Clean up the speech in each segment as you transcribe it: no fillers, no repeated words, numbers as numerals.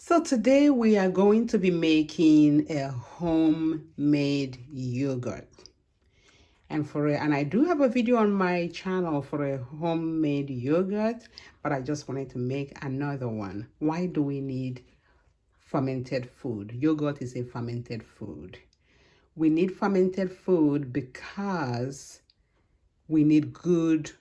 So today we are going to be making a homemade yogurt. And I do have a video on my channel for a homemade yogurt, but I just wanted to make another one. Why do we need fermented food? Yogurt is a fermented food. We need fermented food because we need good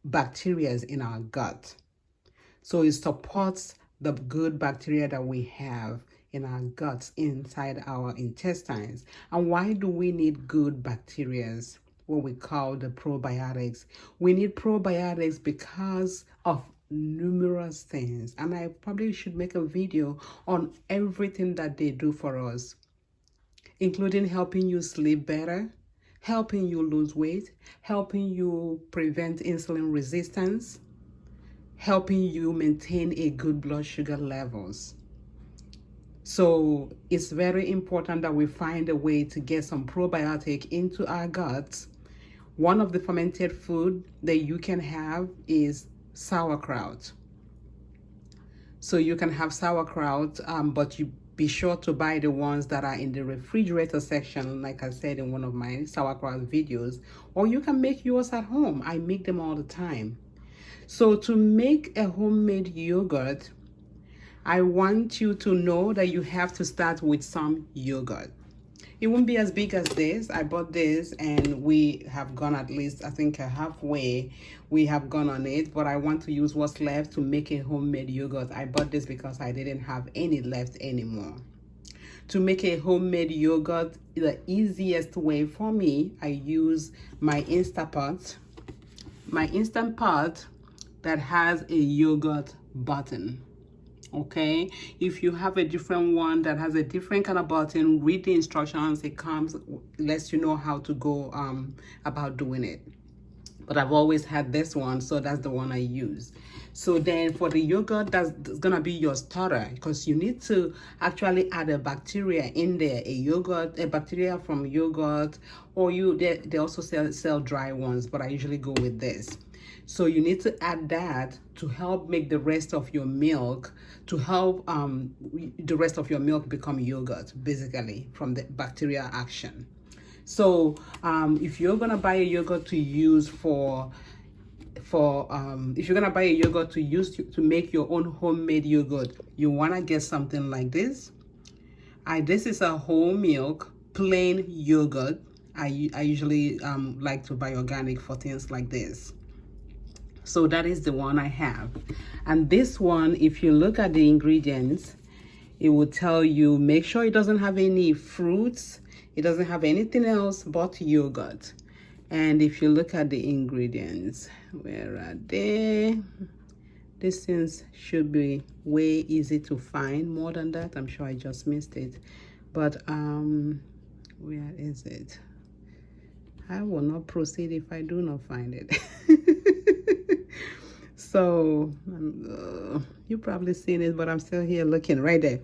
bacteria in our gut. So it supports the good bacteria that we have in our guts, inside our intestines. And why do we need good bacteria? What we call the probiotics. We need probiotics because of numerous things. And I probably should make a video on everything that they do for us, including helping you sleep better, helping you lose weight, helping you prevent insulin resistance, helping you maintain a good blood sugar levels. So it's very important that we find a way to get some probiotic into our guts. One of the fermented food that you can have is sauerkraut. So you can have sauerkraut, but you be sure to buy the ones that are in the refrigerator section, like I said in one of my sauerkraut videos, or you can make yours at home. I make them all the time. So to make a homemade yogurt, I want you to know that you have to start with some yogurt. It won't be as big as this. I bought this and we have gone at least, I think, halfway. We have gone on it, but I want to use what's left to make a homemade yogurt. I bought this because I didn't have any left anymore. To make a homemade yogurt, the easiest way for me, I use my Instant Pot. My Instant Pot that has a yogurt button. Okay, if you have a different one that has a different kind of button, read the instructions. It comes, lets you know how to go about doing it. But I've always had this one, so that's the one I use. So then for the yogurt, that's gonna be your starter, because you need to actually add a bacteria in there, a bacteria from yogurt, or they also sell dry ones, but I usually go with this. So you need to add that to help make the rest of your milk, to help the rest of your milk become yogurt, basically, from the bacteria action. So if you're gonna buy a yogurt to use if you're gonna buy a yogurt to use to make your own homemade yogurt, you wanna get something like this. This is a whole milk plain yogurt. I usually like to buy organic for things like this. So that is the one I have. And this one, if you look at the ingredients, it will tell you, make sure it doesn't have any fruits. It doesn't have anything else but yogurt. And if you look at the ingredients, where are they? These things should be way easy to find. More than that, I'm sure I just missed it. But where is it? I will not proceed if I do not find it. So you probably seen it, but I'm still here looking right there.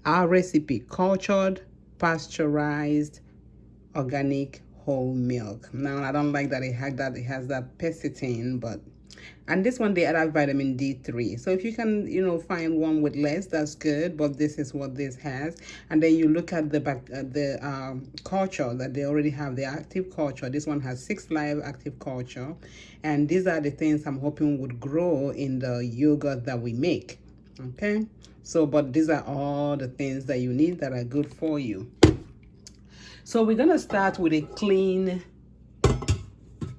Our recipe: cultured, pasteurized, organic whole milk. Now I don't like that it has that pectin, but and this one they add vitamin D3. So if you can, find one with less, that's good. But this is what this has. And then you look at the culture that they already have, the active culture. This one has 6 live active culture, and these are the things I'm hoping would grow in the yogurt that we make. Okay, so but these are all the things that you need that are good for you. So we're gonna start with a clean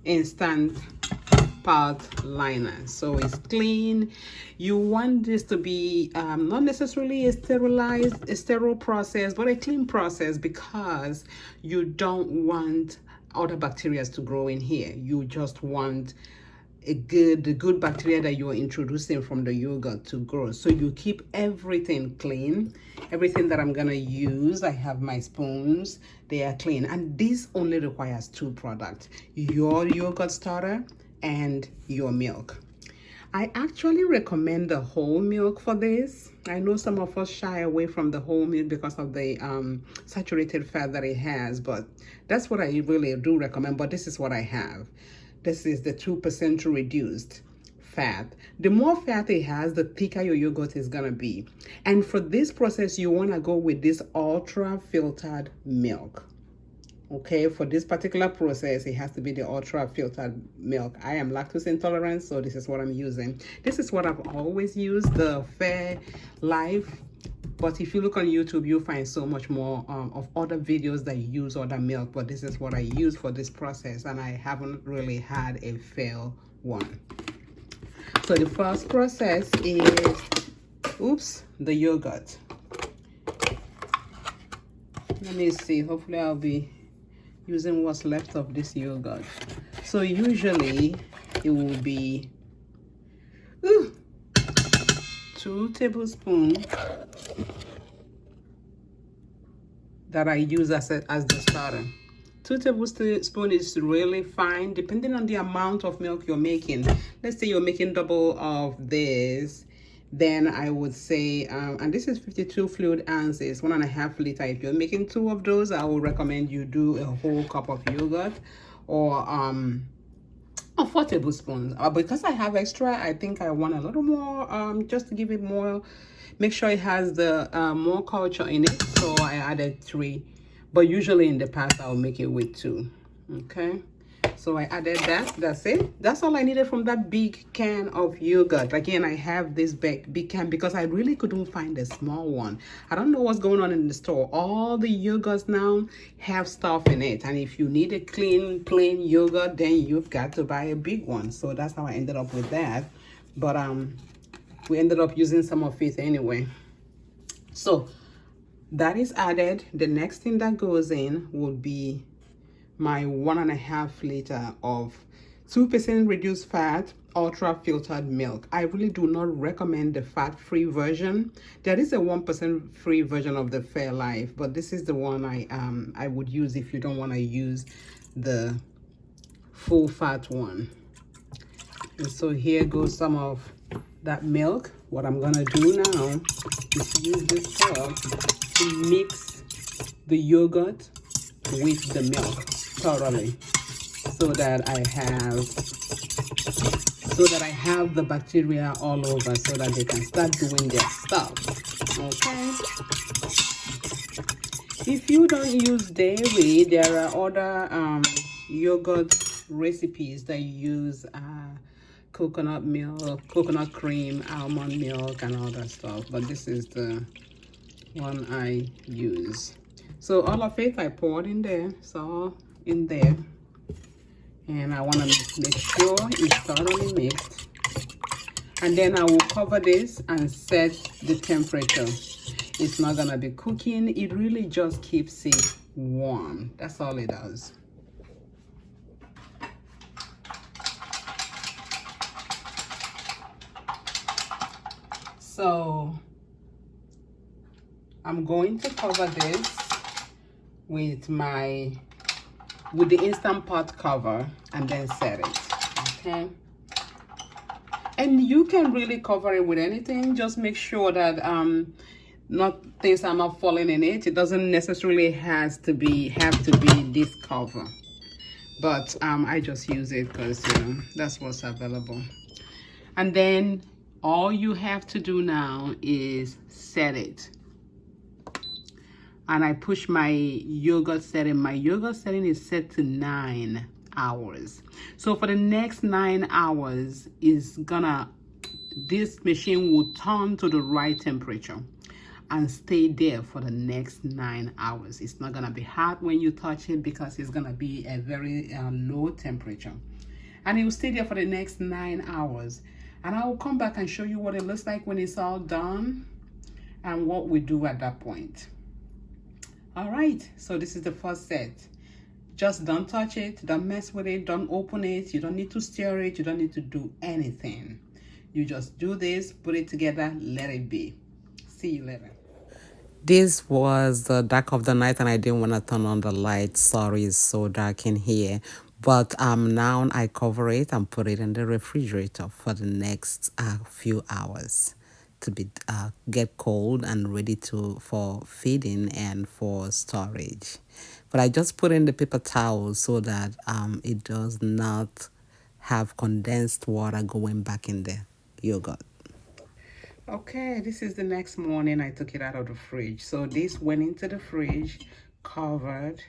Instant Pot liner. So it's clean. You want this to be not necessarily a sterile process, but a clean process, because you don't want other bacteria to grow in here. You just want the good bacteria that you're introducing from the yogurt to grow. So you keep everything clean. Everything that I'm gonna use, I have my spoons, they are clean. And this only requires 2 products: your yogurt starter and your milk. I actually recommend the whole milk for this. I know some of us shy away from the whole milk because of the saturated fat that it has, but that's what I really do recommend. But this is what I have. This is the 2% reduced fat. The more fat it has, the thicker your yogurt is gonna be. And for this process, you wanna go with this ultra filtered milk. Okay, for this particular process, it has to be the ultra filtered milk. I am lactose intolerant, so this is what I'm using. This is what I've always used, the Fair Life. But if you look on YouTube, you'll find so much more of other videos that use other milk. But this is what I use for this process, and I haven't really had a fail one. So the first process is, the yogurt. Let me see. Hopefully, I'll be using what's left of this yogurt. So usually it will be 2 tablespoons that I use as the starter. 2 tablespoons is really fine, depending on the amount of milk you're making. Let's say you're making double of this, then I would say, and this is 52 fluid ounces, 1.5 liter. If you're making 2 of those, I would recommend you do a whole cup of yogurt, or 4 tablespoons. Because I have extra, I think I want a little more, just to give it more, make sure it has the more culture in it. So I added 3, but usually in the past I'll make it with 2. Okay, so I added that. That's it. That's all I needed from that big can of yogurt. Again, I have this big can because I really couldn't find a small one. I don't know what's going on in the store. All the yogurts now have stuff in it, and if you need a clean plain yogurt, then you've got to buy a big one. So that's how I ended up with that. But we ended up using some of it anyway. So that is added. The next thing that goes in would be my 1.5 liter of 2% reduced fat ultra filtered milk. I really do not recommend the fat-free version. There is a 1% free version of the Fair Life, but this is the one I would use if you don't want to use the full fat one. And so here goes some of that milk. What I'm gonna do now is use this cup to mix the yogurt with the milk thoroughly, so that I have the bacteria all over, so that they can start doing their stuff. Okay, if you don't use dairy, there are other yogurt recipes that use coconut milk, coconut cream, almond milk, and all that stuff, but this is the one I use. So all of it I poured in there, so in there, and I want to make sure it's thoroughly mixed, and then I will cover this and set the temperature. It's not gonna be cooking, it really just keeps it warm. That's all it does. So I'm going to cover this with the Instant Pot cover and then set it. Okay, and you can really cover it with anything. Just make sure that things are not falling in it. It doesn't necessarily have to be this cover, but I just use it because that's what's available. And then all you have to do now is set it. And I push my yogurt setting. My yogurt setting is set to 9 hours. So for the next 9 hours, this machine will turn to the right temperature and stay there for the next 9 hours. It's not gonna be hot when you touch it because it's gonna be a very low temperature. And it will stay there for the next 9 hours. And I will come back and show you what it looks like when it's all done and what we do at that point. All right, so this is the first set. Just don't touch it, don't mess with it, don't open it. You don't need to stir it, you don't need to do anything. You just do this, put it together, let it be. See you later. This was the dark of the night and I didn't want to turn on the light. Sorry, it's so dark in here. But now I cover it and put it in the refrigerator for the next few hours to be get cold and ready for feeding and for storage. But I just put in the paper towel so that it does not have condensed water going back in the yogurt. Okay, this is the next morning I took it out of the fridge. So this went into the fridge covered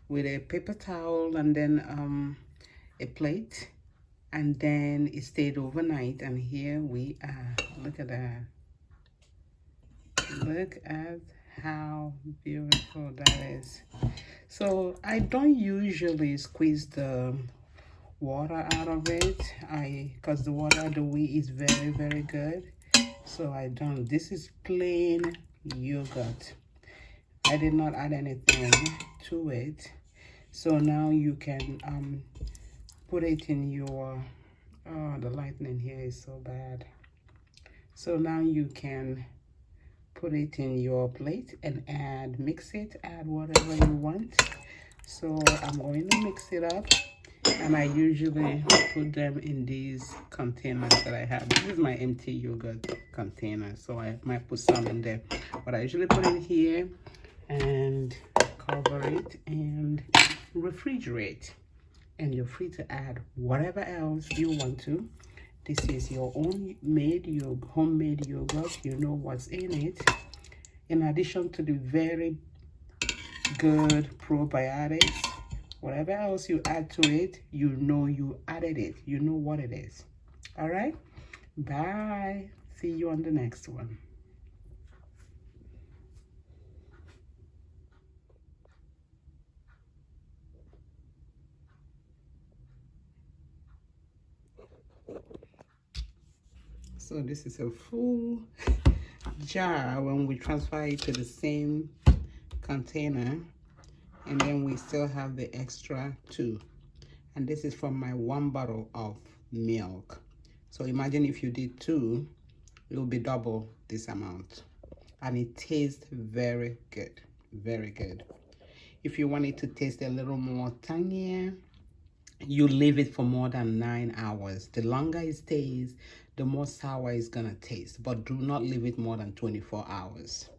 with a paper towel and then a plate, and then it stayed overnight, and here we are. Look at that. Look at how beautiful that is. So I don't usually squeeze the water out of it, because the water the way is very good, so I don't. This is plain yogurt. I did not add anything to it. So now you can put it in your the lightning here is so bad. So now you can put it in your plate and mix it, add whatever you want. So I'm going to mix it up, and I usually put them in these containers that I have. This is my empty yogurt container, so I might put some in there, but I usually put it here and cover it and refrigerate, and you're free to add whatever else you want to. This is your own homemade yogurt. You know what's in it. In addition to the very good probiotics, whatever else you add to it, you know you added it. You know what it is. All right? Bye. See you on the next one. So this is a full jar when we transfer it to the same container, and then we still have the extra 2, and this is from my 1 bottle of milk. So imagine if you did 2, it will be double this amount, and it tastes very good, very good. If you want it to taste a little more tangier, you leave it for more than 9 hours. The longer it stays, the more sour it's gonna taste, but do not leave it more than 24 hours.